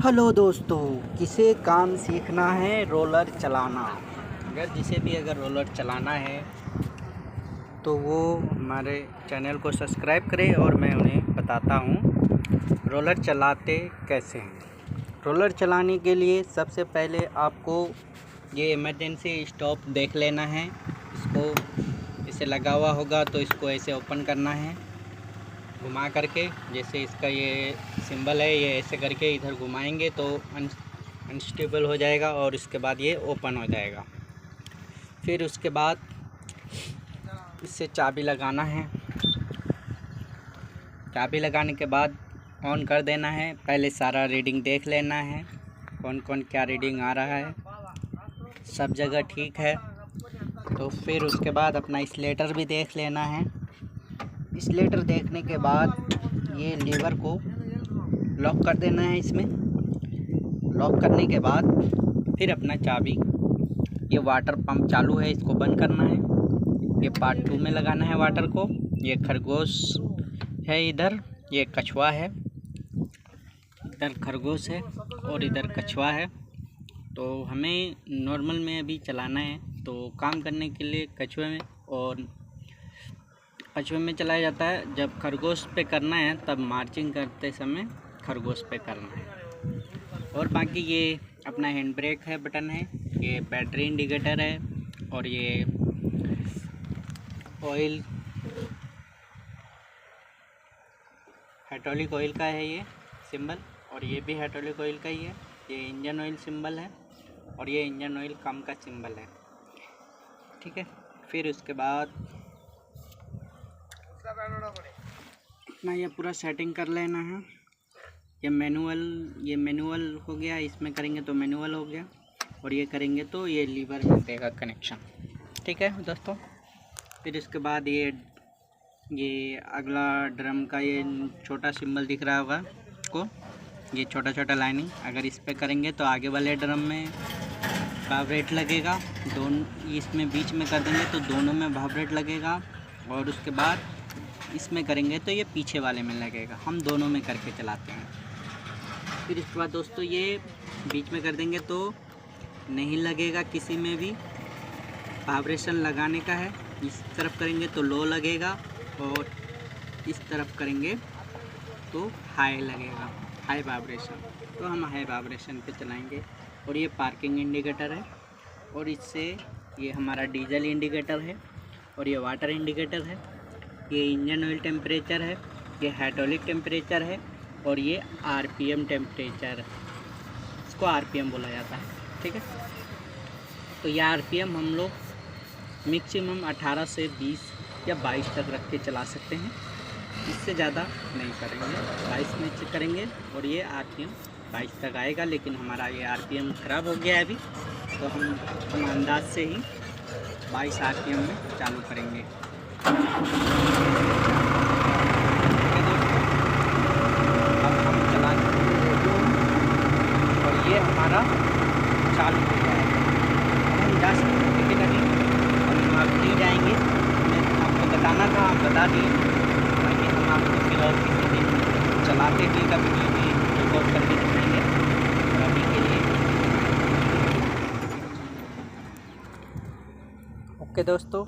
Hello दोस्तों, किसे काम सीखना है रोलर चलाना। अगर रोलर चलाना है तो वो हमारे चैनल को सब्सक्राइब करे और मैं उन्हें बताता हूँ रोलर चलाते कैसे हैं। रोलर चलाने के लिए सबसे पहले आपको ये इमरजेंसी स्टॉप देख लेना है। इसको इसे लगा हुआ होगा तो इसको ऐसे ओपन करना है घुमा करके। जैसे इसका ये सिंबल है, ये ऐसे करके इधर घुमाएंगे तो अनस्टेबल हो जाएगा और इसके बाद ये ओपन हो जाएगा। फिर उसके बाद इससे चाबी लगाना है। चाबी लगाने के बाद ऑन कर देना है। पहले सारा रीडिंग देख लेना है, कौन कौन क्या रीडिंग आ रहा है, सब जगह ठीक है। तो फिर उसके बाद अपना स्लेटर भी देख लेना है। स्लेटर देखने के बाद ये लीवर को लॉक कर देना है। इसमें लॉक करने के बाद फिर अपना चाबी, ये वाटर पंप चालू है, इसको बंद करना है। ये पार्ट 2 में लगाना है वाटर को। ये खरगोश है, इधर ये कछुआ है, इधर खरगोश है और इधर कछुआ है। तो हमें नॉर्मल में अभी चलाना है, तो काम करने के लिए कछुए में चलाया जाता है। जब खरगोश पे करना है तब मार्चिंग करते समय खरगोश पे करना है। और बाकी ये अपना हैंड ब्रेक है, बटन है, ये बैटरी इंडिकेटर है और ये ऑयल हाइड्रोलिक ऑयल का है ये सिंबल, और ये भी हाइड्रोलिक ऑयल का ही है। ये इंजन ऑयल सिंबल है और ये इंजन ऑयल कम का सिंबल है, ठीक है। फिर उसके बाद अपना ये पूरा सेटिंग कर लेना है। ये मैनुअल हो गया, इसमें करेंगे तो मैनुअल हो गया, और ये करेंगे तो ये लीवर में देगा कनेक्शन, ठीक है दोस्तों। फिर इसके बाद ये अगला ड्रम का ये छोटा सिंबल दिख रहा होगा आपको, ये छोटा छोटा लाइनिंग, अगर इस पे करेंगे तो आगे वाले ड्रम में वाइब्रेट लगेगा। दोनों इसमें बीच में कर देंगे तो दोनों में वाइब्रेट लगेगा, और उसके बाद इसमें करेंगे तो ये पीछे वाले में लगेगा। हम दोनों में करके चलाते हैं। फिर इसके बाद दोस्तों ये बीच में कर देंगे तो नहीं लगेगा, किसी में भी वाइब्रेशन लगाने का है। इस तरफ करेंगे तो लो लगेगा और इस तरफ करेंगे तो हाई लगेगा, हाई वाइब्रेशन। तो हम हाई वाइब्रेशन पे चलाएंगे। और ये पार्किंग इंडिकेटर है, और इससे ये हमारा डीजल इंडिकेटर है, और ये वाटर इंडिकेटर है, ये इंजन ऑयल टेम्परेचर है, ये हाइड्रोलिक टेम्परेचर है, और ये आरपीएम टेम्परेचर, इसको आरपीएम बोला जाता है, ठीक है। तो ये आरपीएम हम लोग मैक्सिमम 18 से 20 या 22 तक रख के चला सकते हैं, इससे ज़्यादा नहीं करेंगे। 22 में करेंगे और ये आरपीएम 22 तक आएगा। लेकिन हमारा ये आरपीएम ख़राब हो गया है अभी, तो हम अंदाज से ही 22 आरपीएम में चालू करेंगे। अब हम चला और ये हमारा चालू हो गया है। हम जा सकते हैं, लेकिन अभी हम नहीं जाएंगे। मैं आपको बताना था, आप बता दिए, ताकि हम आपको फिर और किसी दिन चलाते हुए का वीडियो भी रिकॉर्ड करके दिखाएंगे। और अभी के लिए ओके दोस्तों।